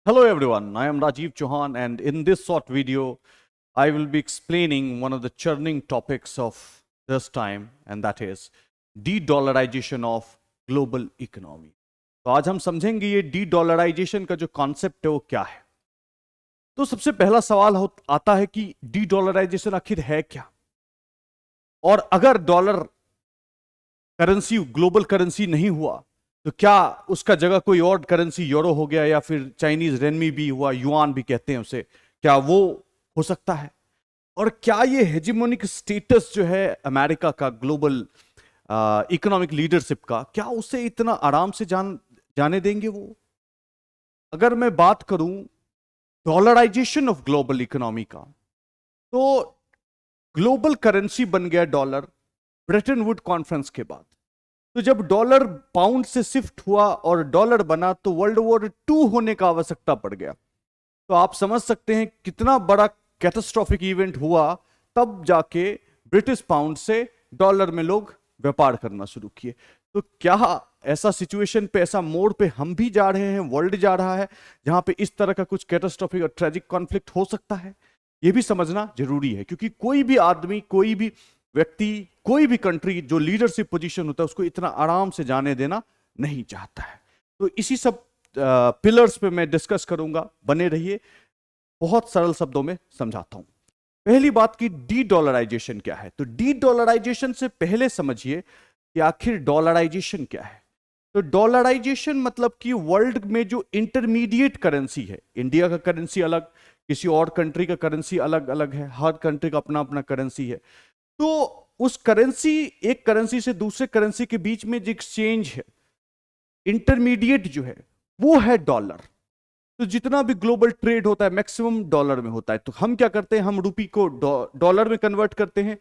Hello everyone, I am Rajiv Chauhan and in this short video I will be explaining one of the churning topics of this time and that is de-dollarization of global economy. तो आज हम समझेंगे ये de-dollarization का जो concept है वो क्या है। तो सबसे पहला सवाल आता है कि de-dollarization आखिर है क्या, और अगर डॉलर करेंसी ग्लोबल करेंसी नहीं हुआ तो क्या उसका जगह कोई और करेंसी यूरो हो गया या फिर चाइनीज रेनमी भी हुआ, युआन भी कहते हैं उसे, क्या वो हो सकता है? और क्या ये हेजिमोनिक स्टेटस जो है अमेरिका का ग्लोबल इकोनॉमिक लीडरशिप का, क्या उसे इतना आराम से जाने देंगे वो? अगर मैं बात करूं डॉलराइजेशन ऑफ ग्लोबल इकोनॉमी का, तो ग्लोबल करेंसी बन गया डॉलर ब्रेटन वुड कॉन्फ्रेंस के बाद। तो जब डॉलर पाउंड से शिफ्ट हुआ और डॉलर बना तो वर्ल्ड वॉर 2 होने का आवश्यकता पड़ गया। तो आप समझ सकते हैं कितना बड़ा कैटास्ट्रोफिक इवेंट हुआ, तब जाके ब्रिटिश पाउंड से डॉलर में लोग व्यापार करना शुरू किए। तो क्या ऐसा सिचुएशन पे, ऐसा मोड़ पे हम भी जा रहे हैं, वर्ल्ड जा रहा है, जहां पे इस तरह का कुछ कैटास्ट्रोफिक और ट्रेजिक कॉन्फ्लिक्ट हो सकता है? यह भी समझना जरूरी है, क्योंकि कोई भी आदमी, कोई भी व्यक्ति, कोई भी कंट्री जो लीडरशिप पोजीशन होता है उसको इतना आराम से जाने देना नहीं चाहता है। तो इसी सब पिलर्स पे मैं डिस्कस करूंगा, बने रहिए। बहुत सरल शब्दों में समझाता हूं। पहली बात की डी डॉलराइजेशन क्या है। तो डी डॉलराइजेशन से पहले समझिए कि आखिर डॉलराइजेशन क्या है। तो डॉलराइजेशन मतलब कि वर्ल्ड में जो इंटरमीडिएट करेंसी है, इंडिया का करेंसी अलग, किसी और कंट्री का करेंसी अलग अलग है, हर कंट्री का अपना अपना करेंसी है। तो उस करेंसी, एक करेंसी से दूसरे करेंसी के बीच में जो एक्सचेंज है, इंटरमीडिएट जो है, वो है डॉलर। तो जितना भी ग्लोबल ट्रेड होता है मैक्सिमम डॉलर में होता है। तो हम क्या करते हैं, हम रुपी को डॉलर में कन्वर्ट करते हैं,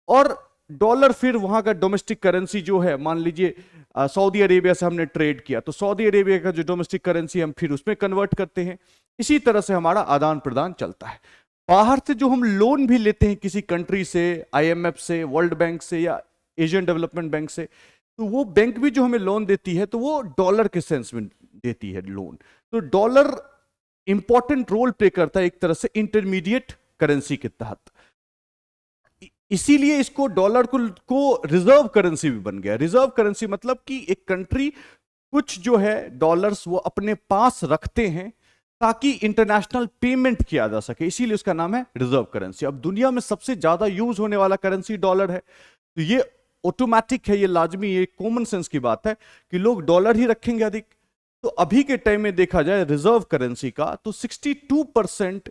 और डॉलर फिर वहां का डोमेस्टिक करेंसी जो है, मान लीजिए सऊदी अरेबिया से हमने ट्रेड किया तो सऊदी अरेबिया का जो डोमेस्टिक करेंसी हम फिर उसमें कन्वर्ट करते हैं। इसी तरह से हमारा आदान प्रदान चलता है। बाहर से जो हम लोन भी लेते हैं किसी कंट्री से, आईएमएफ से, वर्ल्ड बैंक से या एशियन डेवलपमेंट बैंक से, तो वो बैंक भी जो हमें लोन देती है तो वो डॉलर के सेंस में देती है लोन। तो डॉलर इंपॉर्टेंट रोल प्ले करता है एक तरह से इंटरमीडिएट करेंसी के तहत। इसीलिए इसको डॉलर को रिजर्व करेंसी भी बन गया। रिजर्व करेंसी मतलब कि एक कंट्री कुछ जो है डॉलर्स वो अपने पास रखते हैं ताकि इंटरनेशनल पेमेंट किया जा सके, इसीलिए उसका नाम है रिजर्व करेंसी। अब दुनिया में सबसे ज्यादा यूज होने वाला करेंसी डॉलर है, तो ये ऑटोमेटिक है, ये लाजमी, ये कॉमन सेंस की बात है कि लोग डॉलर ही रखेंगे अधिक। तो अभी के टाइम में देखा जाए रिजर्व करेंसी का, तो 62%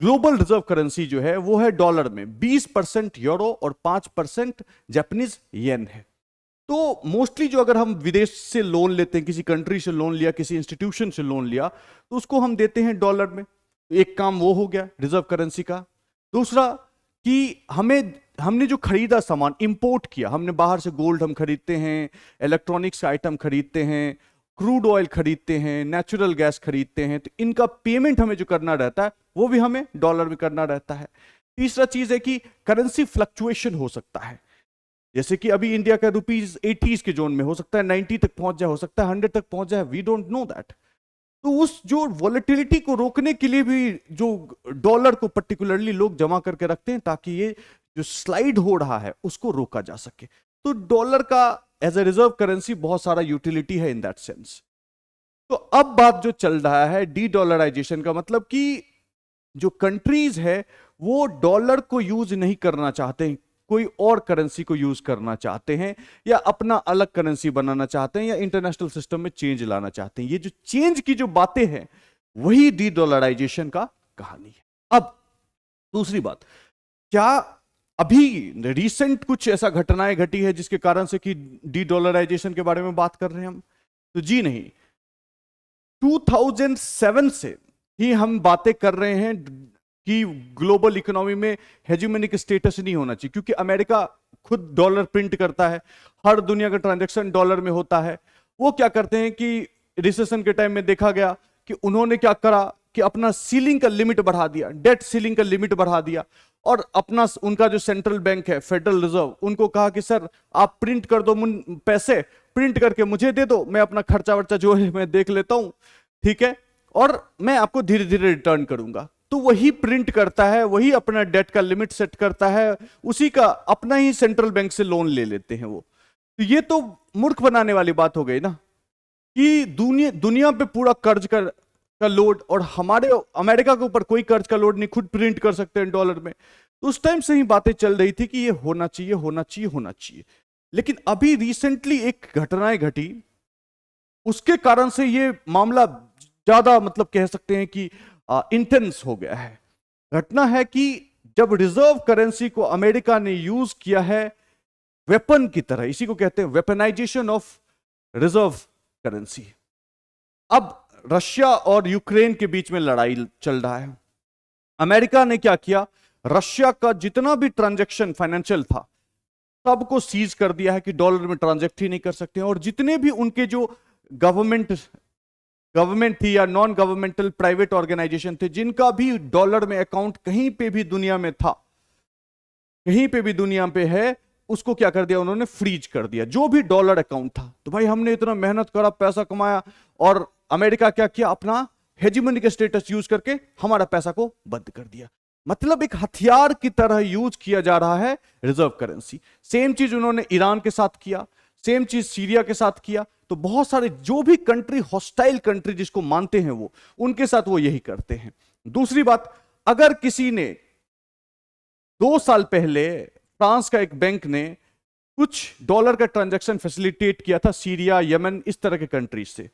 ग्लोबल रिजर्व करेंसी जो है वो है डॉलर में, 20% यूरो और 5% जापानीज येन है। तो मोस्टली जो अगर हम विदेश से लोन लेते हैं, किसी कंट्री से लोन लिया, किसी इंस्टीट्यूशन से लोन लिया, तो उसको हम देते हैं डॉलर में। एक काम वो हो गया रिजर्व करेंसी का। दूसरा कि हमने जो खरीदा सामान, इंपोर्ट किया, हमने बाहर से गोल्ड हम खरीदते हैं, इलेक्ट्रॉनिक्स आइटम खरीदते हैं, क्रूड ऑयल खरीदते हैं, नेचुरल गैस खरीदते हैं, तो इनका पेमेंट हमें जो करना रहता है वो भी हमें डॉलर में करना रहता है। तीसरा चीज है कि करेंसी फ्लक्चुएशन हो सकता है, जैसे कि अभी इंडिया का रुपीज 80s के जोन में हो सकता है, 90 तक पहुंच जाए, हो सकता है 100 तक पहुंच जाए, वी डोंट नो दैट। तो उस जो वॉलेटिलिटी को रोकने के लिए भी जो डॉलर को पर्टिकुलरली लोग जमा करके रखते हैं ताकि ये जो स्लाइड हो रहा है उसको रोका जा सके। तो डॉलर का एज ए रिजर्व करेंसी बहुत सारा यूटिलिटी है इन दैट सेंस। तो अब बात जो चल रहा है डी डॉलराइजेशन का, मतलब कि जो कंट्रीज है वो डॉलर को यूज नहीं करना चाहते हैं, कोई और करेंसी को यूज करना चाहते हैं, या अपना अलग करेंसी बनाना चाहते हैं, या इंटरनेशनल सिस्टम में चेंज लाना चाहते हैं। ये जो चेंज की जो बातें हैं वही डी डॉलराइजेशन का कहानी है। अब दूसरी बात, क्या अभी रिसेंट कुछ ऐसा घटनाएं घटी है जिसके कारण से कि डी डॉलराइजेशन के बारे में बात कर रहे हैं हम? तो जी नहीं, 2007 से ही हम बातें कर रहे हैं कि ग्लोबल इकोनॉमी में हेजिमोनिक स्टेटस नहीं होना चाहिए, क्योंकि अमेरिका खुद डॉलर प्रिंट करता है, हर दुनिया का ट्रांजैक्शन डॉलर में होता है। वो क्या करते हैं कि रिसेशन के टाइम में देखा गया कि उन्होंने क्या करा कि अपना सीलिंग का लिमिट बढ़ा दिया, डेट सीलिंग का लिमिट बढ़ा दिया, और अपना उनका जो सेंट्रल बैंक है फेडरल रिजर्व, उनको कहा कि सर आप प्रिंट कर दो, पैसे प्रिंट करके मुझे दे दो, मैं अपना खर्चा वर्चा जो है मैं देख लेता हूं, ठीक है। और मैं आपको धीरे धीरे रिटर्न करूंगा। तो वही प्रिंट करता है, वही अपना डेट का लिमिट सेट करता है, उसी का अपना ही सेंट्रल बैंक से लोन ले लेते हैं वो। तो ये तो मूर्ख बनाने वाली बात हो गई ना, कि दुनिया पे पूरा कर्ज का लोड, और हमारे अमेरिका के ऊपर कोई कर्ज का लोड नहीं, खुद प्रिंट कर सकते हैं डॉलर में। तो उस टाइम से ही बातें चल रही थी कि ये होना चाहिए, होना चाहिए, होना चाहिए। लेकिन अभी रिसेंटली एक घटनाएं घटी, उसके कारण से ये मामला ज्यादा मतलब कह सकते हैं कि इंटेंस हो गया है। घटना है कि जब रिजर्व करेंसी को अमेरिका ने यूज किया है वेपन की तरह, इसी को कहते हैं वेपनाइजेशन ऑफ रिजर्व करेंसी। अब रशिया और यूक्रेन के बीच में लड़ाई चल रहा है। अमेरिका ने क्या किया, रशिया का जितना भी ट्रांजैक्शन फाइनेंशियल था सबको सीज कर दिया है कि डॉलर में ट्रांजैक्ट ही नहीं कर सकते हैं। और जितने भी उनके जो गवर्नमेंट थी या नॉन गवर्नमेंटल प्राइवेट ऑर्गेनाइजेशन थे, जिनका भी डॉलर में अकाउंट कहीं पे भी दुनिया में था, कहीं पे भी दुनिया पे है, उसको क्या कर दिया उन्होंने, फ्रीज कर दिया, जो भी डॉलर अकाउंट था। तो भाई हमने इतना मेहनत करा, पैसा कमाया, और अमेरिका क्या किया, अपना हेजिमोनिक स्टेटस यूज करके हमारा पैसा को बंद कर दिया। मतलब एक हथियार की तरह यूज किया जा रहा है रिजर्व करेंसी। सेम चीज उन्होंने ईरान के साथ किया, सेम चीज सीरिया के साथ किया। तो बहुत सारे जो भी कंट्री, हॉस्टाइल कंट्री जिसको मानते हैं वो, उनके साथ वो यही करते हैं। दूसरी बात, अगर किसी ने 2 साल पहले फ्रांस का एक बैंक ने कुछ डॉलर का ट्रांजैक्शन फैसिलिटेट किया था सीरिया, यमन, इस तरह के कंट्रीज से,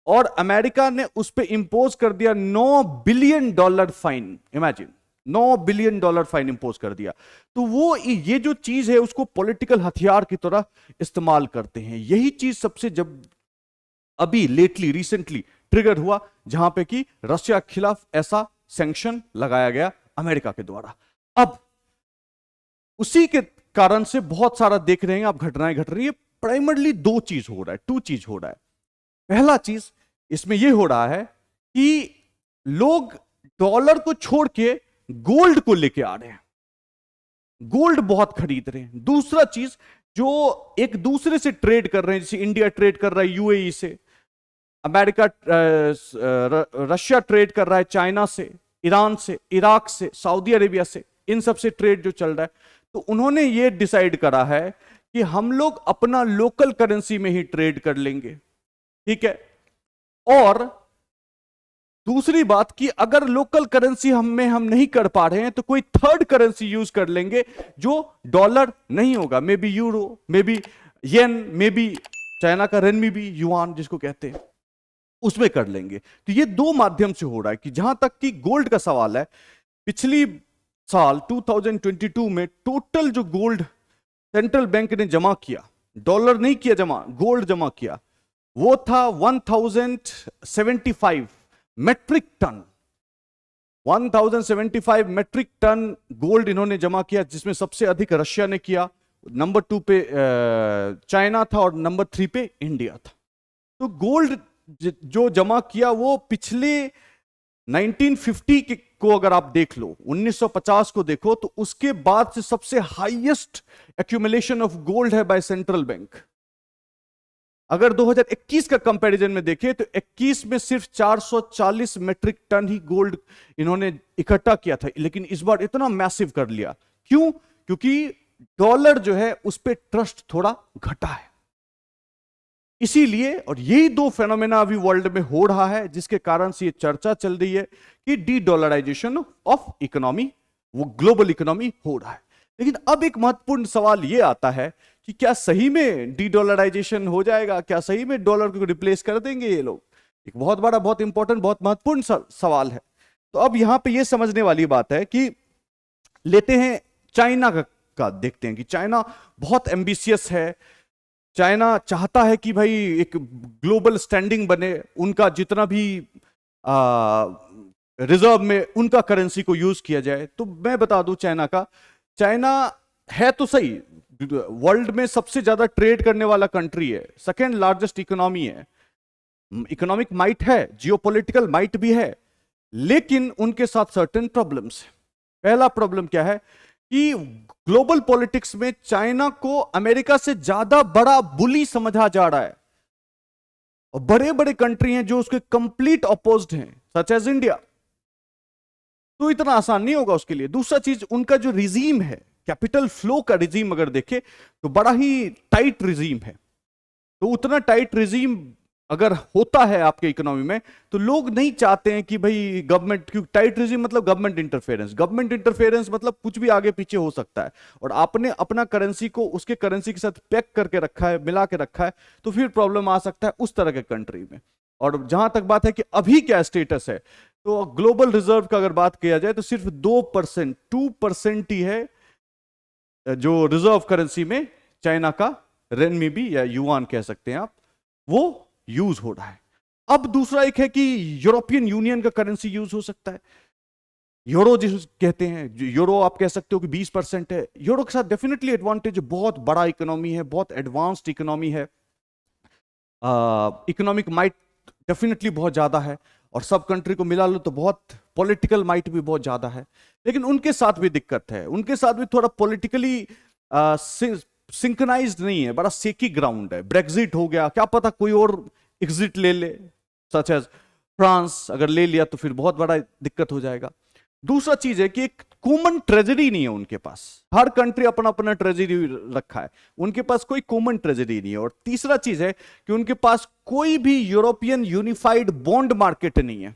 और अमेरिका ने उस पर इंपोज कर दिया $9 billion fine. Imagine, $9 billion fine impose कर दिया। तो वो ये जो चीज है उसको पॉलिटिकल हथियार की तरह इस्तेमाल करते हैं। यही चीज सबसे जब अभी लेटली रिसेंटली ट्रिगर हुआ, जहां पे कि रशिया के खिलाफ ऐसा सैंक्शन लगाया गया अमेरिका के द्वारा। अब उसी के कारण से बहुत सारा देख रहे हैं आप, घटनाएं घट रही है। प्राइमरली 2 चीज हो रहा है, 2 चीज हो रहा है। पहला चीज इसमें यह हो रहा है कि लोग डॉलर को छोड़ के गोल्ड को लेके आ रहे हैं, गोल्ड बहुत खरीद रहे हैं। दूसरा चीज, जो एक दूसरे से ट्रेड कर रहे हैं, जैसे इंडिया ट्रेड कर रहा है यूएई से, अमेरिका, रशिया ट्रेड कर रहा है चाइना से, ईरान से, इराक से, सऊदी अरेबिया से, इन सब से ट्रेड जो चल रहा है। तो उन्होंने ये डिसाइड करा है कि हम लोग अपना लोकल करेंसी में ही ट्रेड कर लेंगे, ठीक है। और दूसरी बात कि अगर लोकल करेंसी हम नहीं कर पा रहे हैं तो कोई थर्ड करेंसी यूज कर लेंगे जो डॉलर नहीं होगा, may be euro, may be yen, may be China का रेनमीबी, युआन जिसको कहते हैं, उसमें कर लेंगे। तो ये 2 माध्यम से हो रहा है। कि जहां तक कि गोल्ड का सवाल है, पिछली साल 2022 में टोटल जो गोल्ड सेंट्रल बैंक ने जमा किया, डॉलर नहीं किया जमा, गोल्ड जमा किया, वो था 1075 metric ton. 1075 metric ton gold इन्होंने जमा किया, जिसमें सबसे अधिक रशिया ने किया, नंबर 2 पे चाइना था और नंबर 3 पे इंडिया था। तो गोल्ड जो जमा किया वो पिछले 1950 को अगर आप देख लो, 1950 को देखो, तो उसके बाद से सबसे हाईएस्ट एक्यूमुलेशन ऑफ गोल्ड है बाय सेंट्रल बैंक। अगर 2021 का कंपैरिजन में देखें तो 21 में सिर्फ 440 मेट्रिक टन ही गोल्ड इन्होंने इकट्ठा किया था, लेकिन इस बार इतना मैसिव कर लिया। क्यों? क्योंकि डॉलर जो है उस पर ट्रस्ट थोड़ा घटा है, इसीलिए। और यही 2 फेनोमेना अभी वर्ल्ड में हो रहा है, जिसके कारण से ये चर्चा चल रही है कि डी डॉलराइजेशन ऑफ इकोनॉमी, वो ग्लोबल इकोनॉमी हो रहा है। लेकिन अब एक महत्वपूर्ण सवाल ये आता है कि क्या सही में डी डॉलराइजेशन हो जाएगा? क्या सही में डॉलर को रिप्लेस कर देंगे ये लोग? एक बहुत बड़ा, बहुत इंपॉर्टेंट, बहुत महत्वपूर्ण सवाल है। तो अब यहां पे ये समझने वाली बात है कि लेते हैं चाइना का देखते हैं कि चाइना बहुत एम्बिशियस है। चाइना चाहता है कि भाई एक ग्लोबल स्टैंडिंग बने, उनका जितना भी रिजर्व में उनका करेंसी को यूज किया जाए। तो मैं बता दूं, चाइना है तो सही, वर्ल्ड में सबसे ज्यादा ट्रेड करने वाला कंट्री है, सेकेंड लार्जेस्ट इकोनॉमी है, इकोनॉमिक माइट है, जियोपॉलिटिकल माइट भी है, लेकिन उनके साथ सर्टेन प्रॉब्लम्स है। पहला प्रॉब्लम क्या है कि ग्लोबल पॉलिटिक्स में चाइना को अमेरिका से ज्यादा बड़ा बुली समझा जा रहा है। और बड़े बड़े कंट्री हैं जो उसके कंप्लीट अपोज्ड हैं, सच एज इंडिया। तो इतना आसान नहीं होगा उसके लिए। दूसरा चीज, उनका जो रिजीम है, कैपिटल फ्लो का रिजीम अगर देखे तो बड़ा ही टाइट रिजीम है। तो उतना टाइट रिजीम अगर होता है आपके इकोनॉमी में, तो लोग नहीं चाहते हैं कि भाई गवर्नमेंट, क्योंकि टाइट रिजीम मतलब गवर्नमेंट इंटरफेरेंस, गवर्नमेंट इंटरफेरेंस मतलब कुछ भी आगे पीछे हो सकता है, और आपने अपना करेंसी को उसके करेंसी के साथ पैक करके रखा है, मिला के रखा है, तो फिर प्रॉब्लम आ सकता है उस तरह के कंट्री में। और जहां तक बात है कि अभी क्या स्टेटस है, तो ग्लोबल रिजर्व का अगर बात किया जाए तो सिर्फ 2%, 2% ही है जो रिजर्व करेंसी में चाइना का रेनमिबी या युआन कह सकते हैं आप, वो यूज हो रहा है। अब दूसरा एक है कि यूरोपियन यूनियन का करेंसी यूज हो सकता है, यूरो जिस कहते हैं, यूरो आप कह सकते हो कि 20% है। यूरो के साथ डेफिनेटली एडवांटेज, बहुत बड़ा इकोनॉमी है, बहुत एडवांस्ड इकोनॉमी है, इकोनॉमिक माइट डेफिनेटली बहुत ज्यादा है, और सब कंट्री को मिला लो तो बहुत पॉलिटिकल माइट भी बहुत ज्यादा है। लेकिन उनके साथ भी दिक्कत है, उनके साथ भी थोड़ा पॉलिटिकली सिंक्रोनाइज्ड नहीं है, बड़ा सेकी ग्राउंड है। ब्रेक्जिट हो गया, क्या पता कोई और एग्जिट ले ले, सच एज फ्रांस अगर ले लिया तो फिर बहुत बड़ा दिक्कत हो जाएगा। दूसरा चीज है कि एक कॉमन ट्रेजरी नहीं है उनके पास, हर कंट्री अपना अपना ट्रेजरी रखा है, उनके पास कोई कॉमन ट्रेजरी नहीं है। और तीसरा चीज है कि उनके पास कोई भी यूरोपियन यूनिफाइड बॉन्ड मार्केट नहीं है,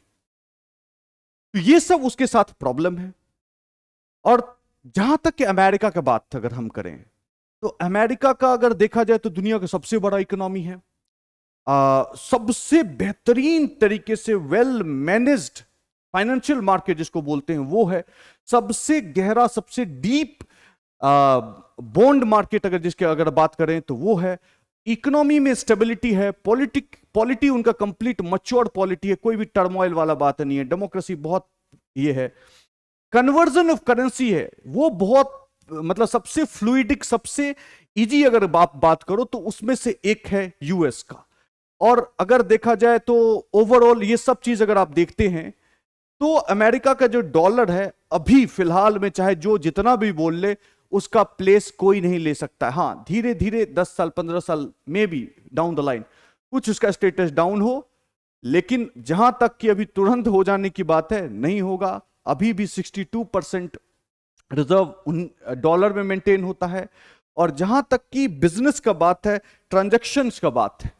तो ये सब उसके साथ प्रॉब्लम है। और जहां तक कि अमेरिका की बात अगर हम करें, तो अमेरिका का अगर देखा जाए तो दुनिया का सबसे बड़ा इकोनॉमी है, सबसे बेहतरीन तरीके से वेल मैनेज्ड फाइनेंशियल मार्केट जिसको बोलते हैं वो है, सबसे गहरा सबसे डीप बॉन्ड मार्केट अगर जिसके अगर बात करें तो वो है। इकोनॉमी में स्टेबिलिटी है, पॉलिटी उनका कंप्लीट मच्योर्ड पॉलिटी है, कोई भी टर्मोइल वाला बात नहीं है, डेमोक्रेसी बहुत ये है, कन्वर्जन ऑफ करेंसी है वो बहुत, मतलब सबसे फ्लूइडिक सबसे इजी अगर बात करो तो उसमें से एक है यूएस का। और अगर देखा जाए तो ओवरऑल ये सब चीज अगर आप देखते हैं तो अमेरिका का जो डॉलर है अभी फिलहाल में चाहे जो जितना भी बोल ले उसका प्लेस कोई नहीं ले सकता है। हाँ, धीरे धीरे 10 साल 15 साल में भी डाउन द लाइन कुछ उसका स्टेटस डाउन हो, लेकिन जहां तक कि अभी तुरंत हो जाने की बात है नहीं होगा। अभी भी 62% रिजर्व डॉलर में मेंटेन होता है। और जहां तक कि बिजनेस का बात है, ट्रांजैक्शंस का बात है,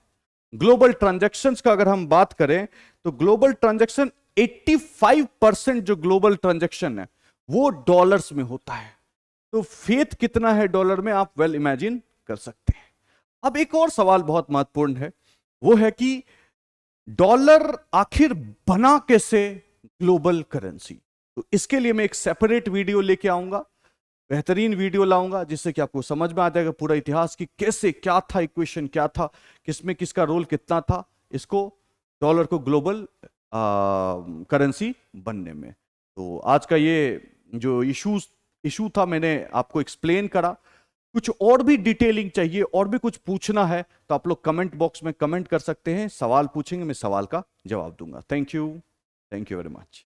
ग्लोबल ट्रांजैक्शंस का अगर हम बात करें तो ग्लोबल ट्रांजैक्शन 85% जो ग्लोबल ट्रांजैक्शन है वो डॉलर्स में होता है। तो फेथ कितना है डॉलर में आप वेल इमेजिन कर सकते हैं। अब एक और सवाल बहुत महत्वपूर्ण है, वो है कि डॉलर आखिर बना कैसे ग्लोबल करेंसी। तो इसके लिए मैं एक सेपरेट वीडियो लेके आऊंगा, बेहतरीन वीडियो लाऊंगा जिससे कि आपको समझ में आ जाएगा पूरा इतिहास की कैसे क्या था, इक्वेशन क्या था, किसमें किसका रोल कितना था इसको डॉलर को ग्लोबल करेंसी बनने में। तो आज का ये जो इशू था मैंने आपको एक्सप्लेन करा। कुछ और भी डिटेलिंग चाहिए और भी कुछ पूछना है तो आप लोग कमेंट बॉक्स में कमेंट कर सकते हैं, सवाल पूछेंगे मैं सवाल का जवाब दूंगा। Thank you very much.